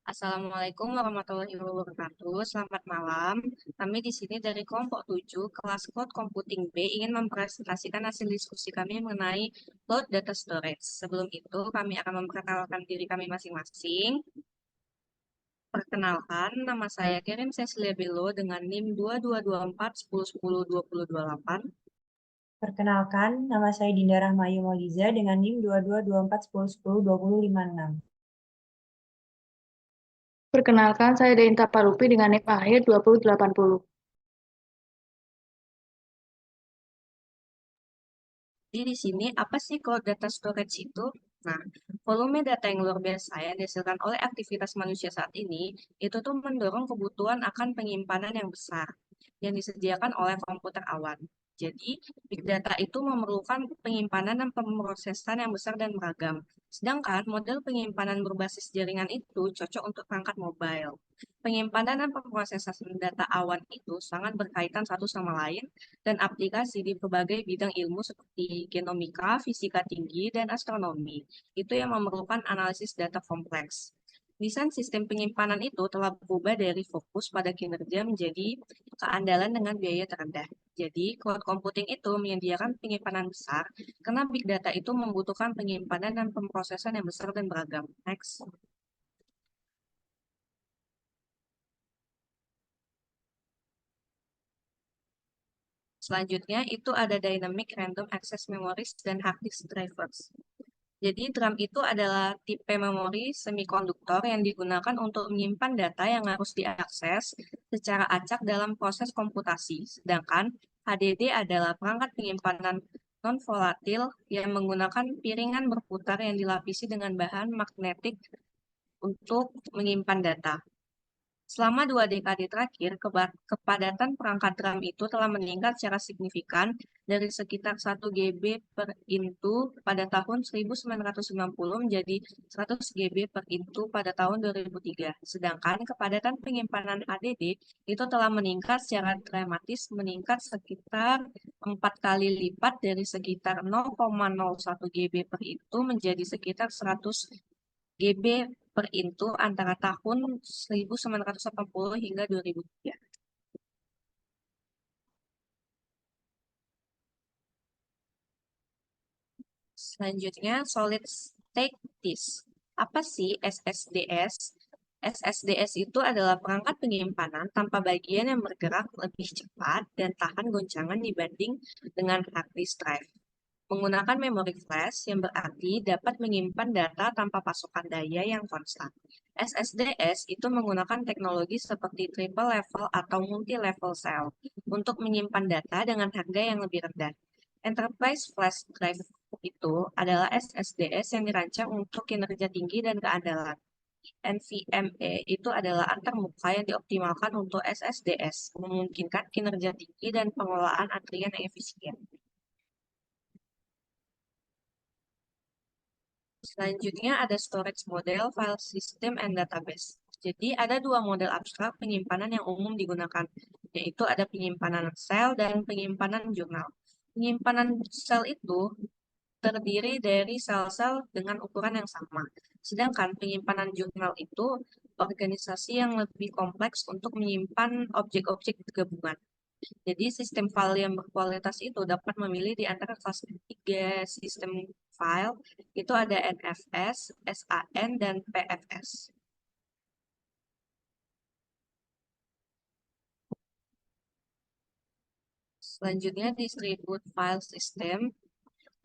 Assalamualaikum warahmatullahi wabarakatuh. Selamat malam. Kami di sini dari kelompok 7, kelas Cloud Computing B, ingin mempresentasikan hasil diskusi kami mengenai Cloud Data Storage. Sebelum itu, kami akan memperkenalkan diri kami masing-masing. Perkenalkan, nama saya Kerim Cecilia Bello dengan NIM 222410102028. Perkenalkan, nama saya Dinda Rahmayu Mauliza dengan NIM 222410102056. Perkenalkan, saya Deinta Parupi dengan NIM akhir 2080. Jadi di sini apa sih cloud data storage itu? Nah, volume data yang luar biasa yang dihasilkan oleh aktivitas manusia saat ini itu tuh mendorong kebutuhan akan penyimpanan yang besar yang disediakan oleh komputer awan. Jadi, big data itu memerlukan penyimpanan dan pemrosesan yang besar dan beragam. Sedangkan model penyimpanan berbasis jaringan itu cocok untuk perangkat mobile. Penyimpanan dan pemrosesan data awan itu sangat berkaitan satu sama lain dan aplikasi di berbagai bidang ilmu seperti genomika, fisika tinggi, dan astronomi. Itu yang memerlukan analisis data kompleks. Desain sistem penyimpanan itu telah berubah dari fokus pada kinerja menjadi keandalan dengan biaya terendah. Jadi, cloud computing itu menyediakan penyimpanan besar karena big data itu membutuhkan penyimpanan dan pemrosesan yang besar dan beragam. Next. Selanjutnya itu ada Dynamic Random Access Memories dan Hard Disk Drivers. Jadi DRAM itu adalah tipe memori semikonduktor yang digunakan untuk menyimpan data yang harus diakses secara acak dalam proses komputasi. Sedangkan HDD adalah perangkat penyimpanan non-volatil yang menggunakan piringan berputar yang dilapisi dengan bahan magnetik untuk menyimpan data. Selama 2 dekade terakhir, kepadatan perangkat RAM itu telah meningkat secara signifikan dari sekitar 1 GB per intu pada tahun 1990 menjadi 100 GB per intu pada tahun 2003. Sedangkan kepadatan penyimpanan HDD itu telah meningkat secara dramatis, meningkat sekitar 4 kali lipat dari sekitar 0,01 GB per intu menjadi sekitar 100 GB per intu antara tahun 1980 hingga 2003. Selanjutnya, Solid State Disk. Apa sih SSDS? SSDS itu adalah perangkat penyimpanan tanpa bagian yang bergerak lebih cepat dan tahan goncangan dibanding dengan hard disk drive. Menggunakan memori flash yang berarti dapat menyimpan data tanpa pasokan daya yang konstan. SSDS itu menggunakan teknologi seperti triple level atau multi level cell untuk menyimpan data dengan harga yang lebih rendah. Enterprise Flash Drive itu adalah SSDS yang dirancang untuk kinerja tinggi dan keandalan. NVMe itu adalah antarmuka yang dioptimalkan untuk SSDS, memungkinkan kinerja tinggi dan pengelolaan antrian yang efisien. Selanjutnya ada storage model, file system, and database. Jadi ada dua model abstrak penyimpanan yang umum digunakan, yaitu ada penyimpanan sel dan penyimpanan jurnal. Penyimpanan sel itu terdiri dari sel-sel dengan ukuran yang sama. Sedangkan penyimpanan jurnal itu organisasi yang lebih kompleks untuk menyimpan objek-objek gabungan. Jadi sistem file yang berkualitas itu dapat memilih di antara kelas 3 sistem file, itu ada NFS, SAN, dan PFS. Selanjutnya distribute file system.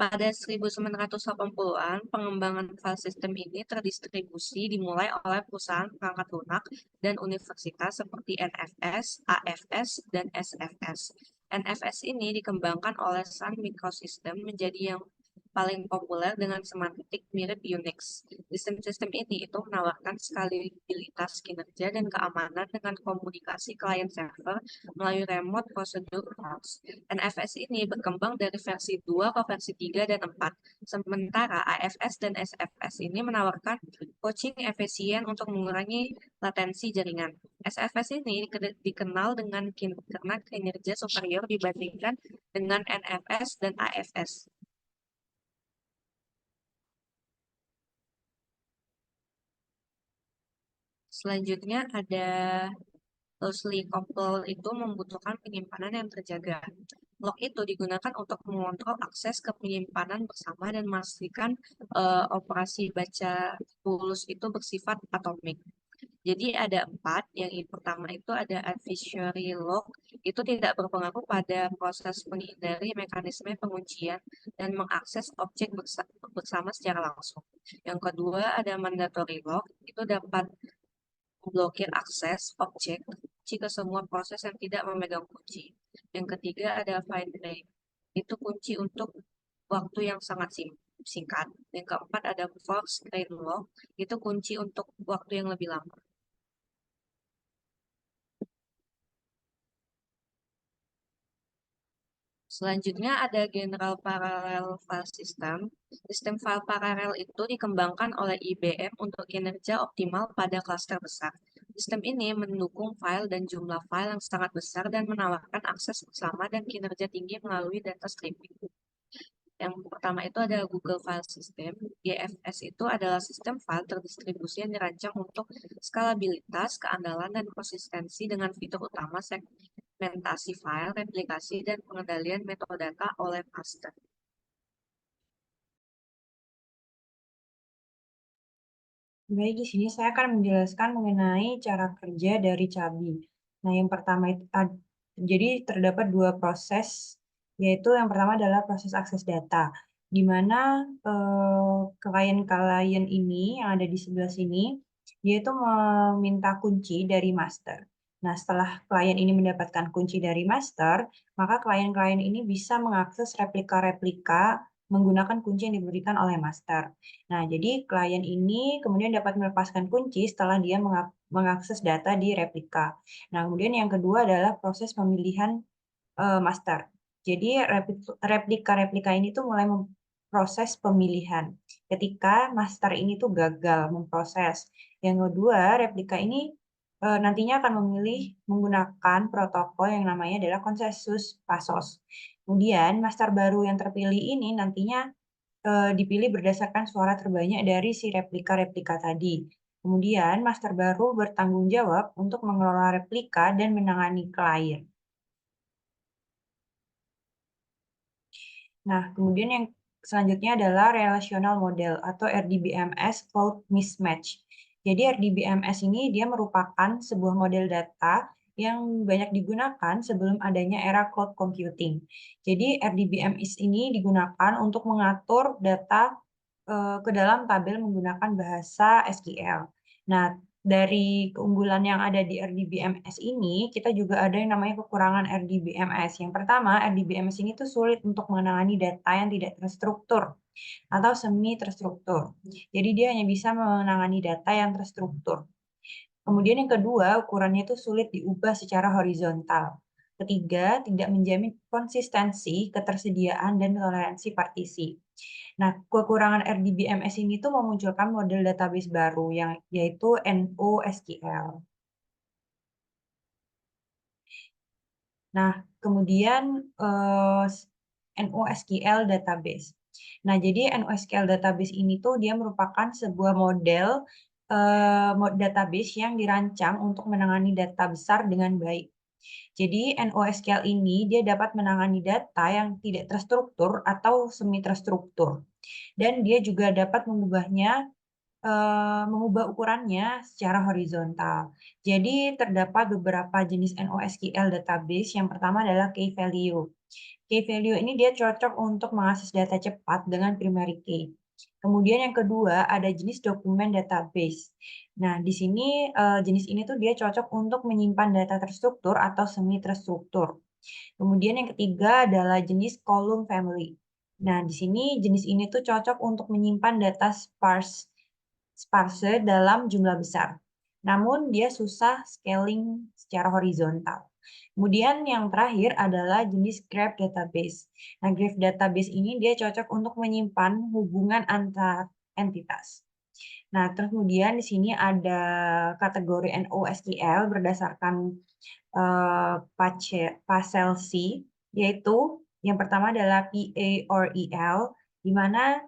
Pada 1980-an, pengembangan file system ini terdistribusi dimulai oleh perusahaan perangkat lunak dan universitas seperti NFS, AFS, dan SFS. NFS ini dikembangkan oleh Sun Microsystem menjadi yang paling populer dengan semantik mirip Unix. Sistem-sistem ini itu menawarkan skalabilitas kinerja dan keamanan dengan komunikasi client-server melalui remote procedure calls. NFS ini berkembang dari versi 2 ke versi 3 dan 4. Sementara AFS dan SFS ini menawarkan coaching efisien untuk mengurangi latensi jaringan. SFS ini dikenal dengan karena kinerja superior dibandingkan dengan NFS dan AFS. Selanjutnya ada loosely coupled itu membutuhkan penyimpanan yang terjaga. Lock itu digunakan untuk mengontrol akses ke penyimpanan bersama dan memastikan operasi baca tulus itu bersifat atomik. Jadi ada 4, yang pertama itu ada advisory lock, itu tidak berpengaruh pada proses menghindari mekanisme penguncian dan mengakses objek bersama secara langsung. Yang kedua ada mandatory lock, itu dapat memblokir akses objek jika semua proses yang tidak memegang kunci. Yang ketiga ada fine grain, itu kunci untuk waktu yang sangat singkat. Yang keempat ada force grain lock, itu kunci untuk waktu yang lebih lama. Selanjutnya ada General Parallel File System. Sistem file paralel itu dikembangkan oleh IBM untuk kinerja optimal pada klaster besar. Sistem ini mendukung file dan jumlah file yang sangat besar dan menawarkan akses bersama dan kinerja tinggi melalui data streaming. Yang pertama itu ada Google File System. GFS itu adalah sistem file terdistribusi yang dirancang untuk skalabilitas, keandalan, dan konsistensi dengan fitur utama segmentasi file, replikasi, dan pengendalian metadata oleh master. Baik, di sini saya akan menjelaskan mengenai cara kerja dari CABI. Nah, yang pertama itu jadi terdapat 2 proses, yaitu yang pertama adalah proses akses data, di mana klien-klien ini yang ada di sebelah sini, yaitu meminta kunci dari master. Nah, setelah klien ini mendapatkan kunci dari master, maka klien-klien ini bisa mengakses replika-replika menggunakan kunci yang diberikan oleh master. Nah, jadi klien ini kemudian dapat melepaskan kunci setelah dia mengakses data di replika. Nah, kemudian yang kedua adalah proses pemilihan master. Jadi replika-replika ini tuh mulai proses pemilihan. Ketika master ini tuh gagal memproses. Yang kedua, replika ini nantinya akan memilih menggunakan protokol yang namanya adalah konsensus PASOS. Kemudian master baru yang terpilih ini nantinya dipilih berdasarkan suara terbanyak dari si replika-replika tadi. Kemudian master baru bertanggung jawab untuk mengelola replika dan menangani klien. Nah, kemudian yang selanjutnya adalah relational model atau RDBMS Cloud Mismatch. Jadi RDBMS ini dia merupakan sebuah model data yang banyak digunakan sebelum adanya era cloud computing. Jadi RDBMS ini digunakan untuk mengatur data ke dalam tabel menggunakan bahasa SQL. Nah, dari keunggulan yang ada di RDBMS ini, kita juga ada yang namanya kekurangan RDBMS. Yang pertama, RDBMS ini tuh sulit untuk menangani data yang tidak terstruktur atau semi terstruktur. Jadi dia hanya bisa menangani data yang terstruktur. Kemudian yang kedua, ukurannya itu sulit diubah secara horizontal. Ketiga, tidak menjamin konsistensi, ketersediaan, dan toleransi partisi. Nah, kekurangan RDBMS ini tuh memunculkan model database baru yang yaitu NoSQL. Nah, kemudian NoSQL database. Nah, jadi NoSQL database ini tuh dia merupakan sebuah model database yang dirancang untuk menangani data besar dengan baik. Jadi NoSQL ini dia dapat menangani data yang tidak terstruktur atau semi terstruktur. Dan dia juga dapat mengubah ukurannya secara horizontal. Jadi terdapat beberapa jenis NoSQL database. Yang pertama adalah key value. Key value ini dia cocok untuk mengakses data cepat dengan primary key. Kemudian yang kedua ada jenis dokumen database. Nah, di sini jenis ini tuh dia cocok untuk menyimpan data terstruktur atau semi terstruktur. Kemudian yang ketiga adalah jenis column family. Nah, di sini jenis ini tuh cocok untuk menyimpan data sparse dalam jumlah besar. Namun dia susah scaling secara horizontal. Kemudian yang terakhir adalah jenis graph database. Nah, graph database ini dia cocok untuk menyimpan hubungan antar entitas. Nah, terus kemudian di sini ada kategori NoSQL berdasarkan PASEL-C, yaitu yang pertama adalah PAREL, di mana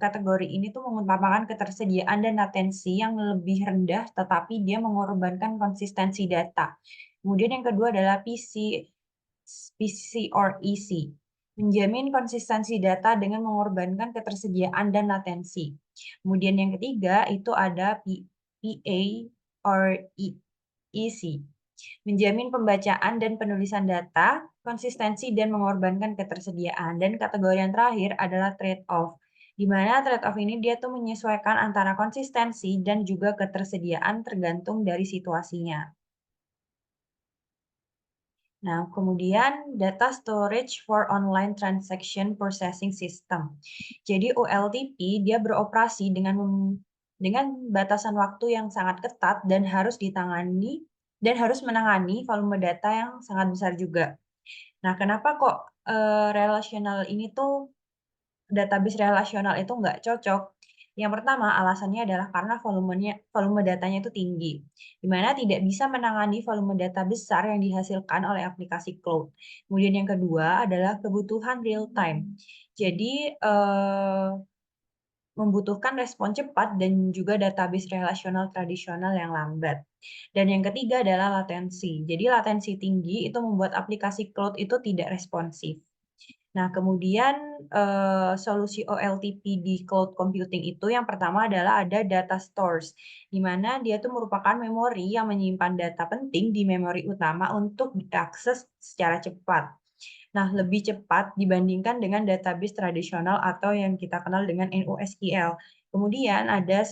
kategori ini tuh mengutamakan ketersediaan dan latensi yang lebih rendah, tetapi dia mengorbankan konsistensi data. Kemudian yang kedua adalah PC or EC, menjamin konsistensi data dengan mengorbankan ketersediaan dan latensi. Kemudian yang ketiga itu ada PA or EC, menjamin pembacaan dan penulisan data, konsistensi dan mengorbankan ketersediaan. Dan kategori yang terakhir adalah trade-off, di mana trade-off ini dia tuh menyesuaikan antara konsistensi dan juga ketersediaan tergantung dari situasinya. Nah, kemudian data storage for online transaction processing system. Jadi OLTP dia beroperasi dengan batasan waktu yang sangat ketat dan harus menangani volume data yang sangat besar juga. Nah, kenapa kok database relasional itu nggak cocok? Yang pertama, alasannya adalah karena volume datanya itu tinggi, di mana tidak bisa menangani volume data besar yang dihasilkan oleh aplikasi cloud. Kemudian yang kedua adalah kebutuhan real time. Jadi, membutuhkan respon cepat dan juga database relasional tradisional yang lambat. Dan yang ketiga adalah latensi. Jadi latensi tinggi itu membuat aplikasi cloud itu tidak responsif. Nah, kemudian solusi OLTP di cloud computing itu yang pertama adalah ada data stores, di mana dia tuh merupakan memori yang menyimpan data penting di memori utama untuk diakses secara cepat. Nah, lebih cepat dibandingkan dengan database tradisional atau yang kita kenal dengan NoSQL. Kemudian ada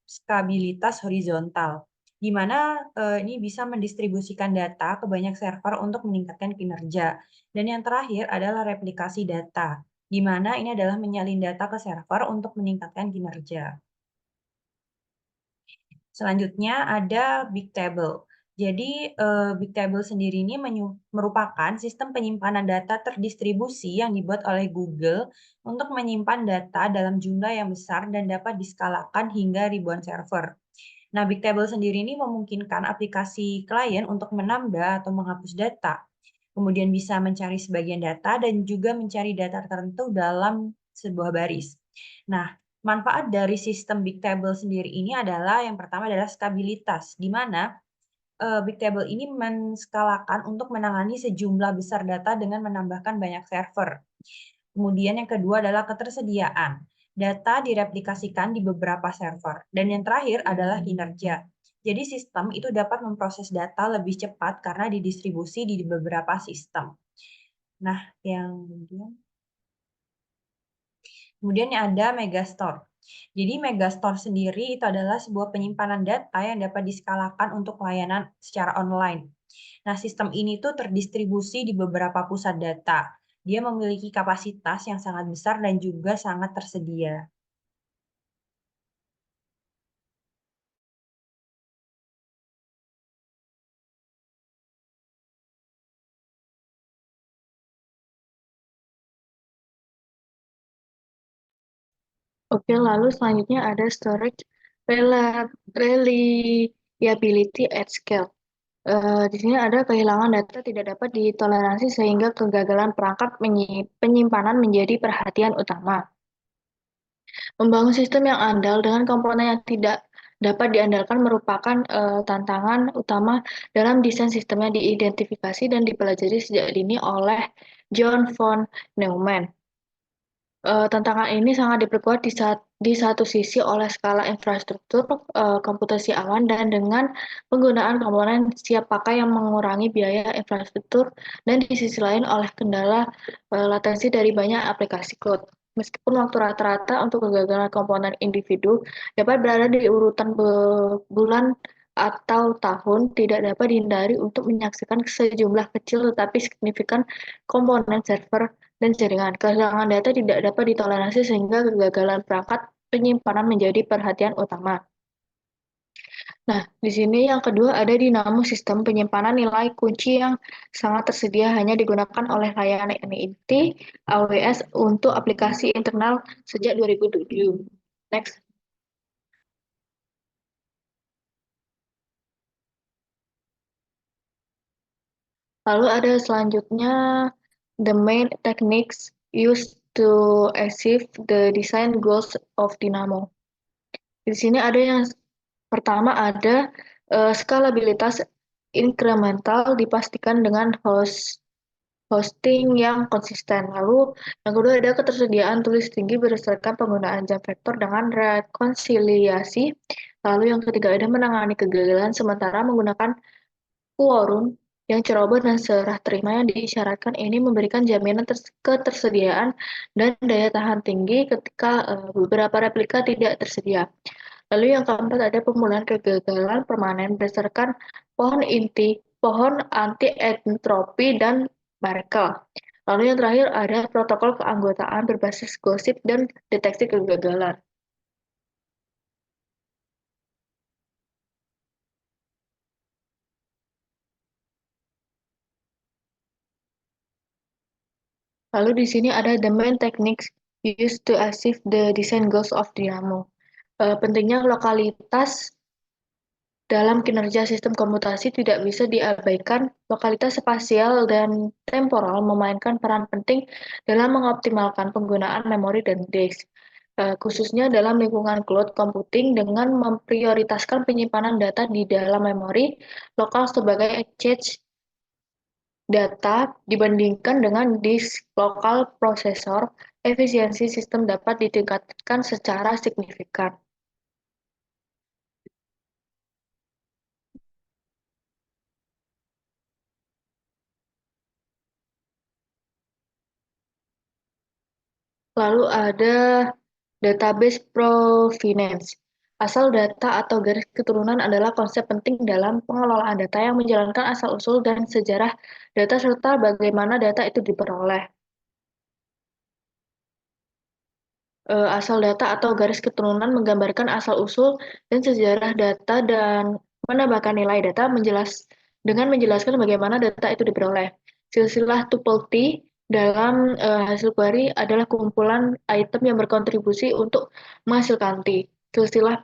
skabilitas horizontal, di mana ini bisa mendistribusikan data ke banyak server untuk meningkatkan kinerja. Dan yang terakhir adalah replikasi data, di mana ini adalah menyalin data ke server untuk meningkatkan kinerja. Selanjutnya ada Bigtable. Jadi Bigtable sendiri ini merupakan sistem penyimpanan data terdistribusi yang dibuat oleh Google untuk menyimpan data dalam jumlah yang besar dan dapat diskalakan hingga ribuan server. Nah, Bigtable sendiri ini memungkinkan aplikasi klien untuk menambah atau menghapus data, kemudian bisa mencari sebagian data dan juga mencari data tertentu dalam sebuah baris. Nah, manfaat dari sistem Bigtable sendiri ini adalah yang pertama adalah stabilitas, di mana Bigtable ini menskalakan untuk menangani sejumlah besar data dengan menambahkan banyak server. Kemudian yang kedua adalah ketersediaan. Data direplikasikan di beberapa server. Dan yang terakhir adalah kinerja. Jadi sistem itu dapat memproses data lebih cepat karena didistribusi di beberapa sistem. Nah, kemudian ada Megastore. Jadi Megastore sendiri itu adalah sebuah penyimpanan data yang dapat diskalakan untuk layanan secara online. Nah, sistem ini tuh terdistribusi di beberapa pusat data. Dia memiliki kapasitas yang sangat besar dan juga sangat tersedia. Oke, lalu selanjutnya ada storage reliability at scale. Di sini ada kehilangan data tidak dapat ditoleransi sehingga kegagalan perangkat penyimpanan menjadi perhatian utama. Membangun sistem yang andal dengan komponen yang tidak dapat diandalkan merupakan tantangan utama dalam desain sistemnya diidentifikasi dan dipelajari sejak dini oleh John von Neumann. Tantangan ini sangat diperkuat di satu sisi oleh skala infrastruktur komputasi awan dan dengan penggunaan komponen siap pakai yang mengurangi biaya infrastruktur dan di sisi lain oleh kendala latensi dari banyak aplikasi cloud. Meskipun waktu rata-rata untuk kegagalan komponen individu dapat berada di urutan bulan atau tahun, tidak dapat dihindari untuk menyaksikan sejumlah kecil tetapi signifikan komponen server dan jaringan. Kehilangan data tidak dapat ditoleransi sehingga kegagalan perangkat penyimpanan menjadi perhatian utama. Nah, di sini yang kedua ada dinamo sistem penyimpanan nilai kunci yang sangat tersedia hanya digunakan oleh layanan NIT AWS untuk aplikasi internal sejak 2007. Next. Lalu ada selanjutnya the main techniques used to achieve the design goals of Dynamo. Di sini ada yang pertama ada skalabilitas incremental dipastikan dengan hosting yang konsisten. Lalu yang kedua ada ketersediaan tulis tinggi berdasarkan penggunaan jam vektor dengan rekonsiliasi. Lalu yang ketiga ada menangani kegagalan sementara menggunakan quorum yang ceroboh dan serah terima yang diisyaratkan ini memberikan jaminan ketersediaan dan daya tahan tinggi ketika beberapa replika tidak tersedia. Lalu yang keempat ada pemulihan kegagalan permanen berdasarkan pohon anti-entropi dan Merkel. Lalu yang terakhir ada protokol keanggotaan berbasis gosip dan deteksi kegagalan. Lalu di sini ada the main techniques used to achieve the design goals of Dynamo. Pentingnya lokalitas dalam kinerja sistem komputasi tidak bisa diabaikan. Lokalitas spasial dan temporal memainkan peran penting dalam mengoptimalkan penggunaan memori dan disk, khususnya dalam lingkungan cloud computing dengan memprioritaskan penyimpanan data di dalam memori lokal sebagai cache data dibandingkan dengan disk lokal prosesor, efisiensi sistem dapat ditingkatkan secara signifikan. Lalu ada database provenance. Asal data atau garis keturunan adalah konsep penting dalam pengelolaan data yang menjalankan asal-usul dan sejarah data serta bagaimana data itu diperoleh. Asal data atau garis keturunan menggambarkan asal-usul dan sejarah data dan menambahkan nilai data dengan menjelaskan bagaimana data itu diperoleh. Silsilah tuple T dalam hasil query adalah kumpulan item yang berkontribusi untuk menghasilkan T. Silsilah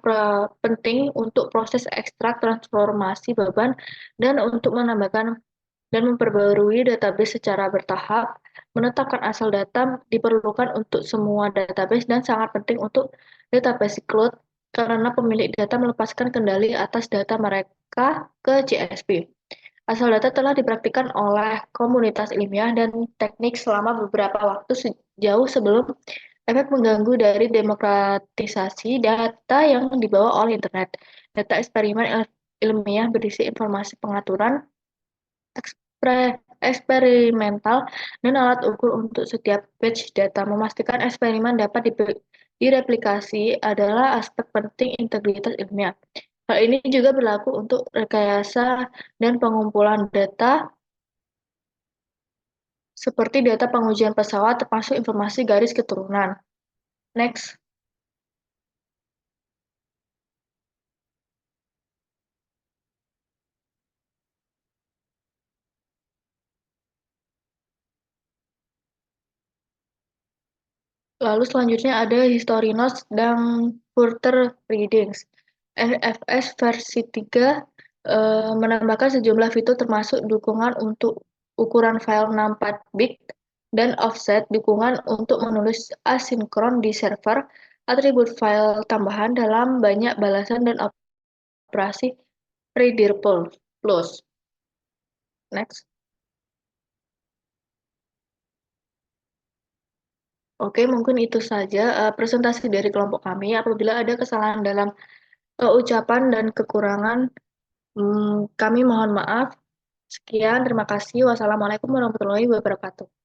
penting untuk proses ekstrak transformasi beban dan untuk menambahkan dan memperbarui database secara bertahap. Menetapkan asal data diperlukan untuk semua database dan sangat penting untuk database cloud karena pemilik data melepaskan kendali atas data mereka ke CSP. Asal data telah dipraktikkan oleh komunitas ilmiah dan teknik selama beberapa waktu sejauh sebelum efek mengganggu dari demokratisasi data yang dibawa oleh internet. Data eksperimen ilmiah berisi informasi pengaturan eksperimental dan alat ukur untuk setiap batch data. Memastikan eksperimen dapat direplikasi adalah aspek penting integritas ilmiah. Hal ini juga berlaku untuk rekayasa dan pengumpulan data seperti data pengujian pesawat termasuk informasi garis keturunan. Next. Lalu selanjutnya ada History Notes dan Further Readings. NFS versi 3 menambahkan sejumlah fitur termasuk dukungan untuk ukuran file 64 bit dan offset, dukungan untuk menulis asinkron di server, atribut file tambahan dalam banyak balasan dan operasi reader plus. Next. Oke, mungkin itu saja presentasi dari kelompok kami. Apabila ada kesalahan dalam ucapan dan kekurangan, kami mohon maaf. Sekian, terima kasih. Wassalamualaikum warahmatullahi wabarakatuh.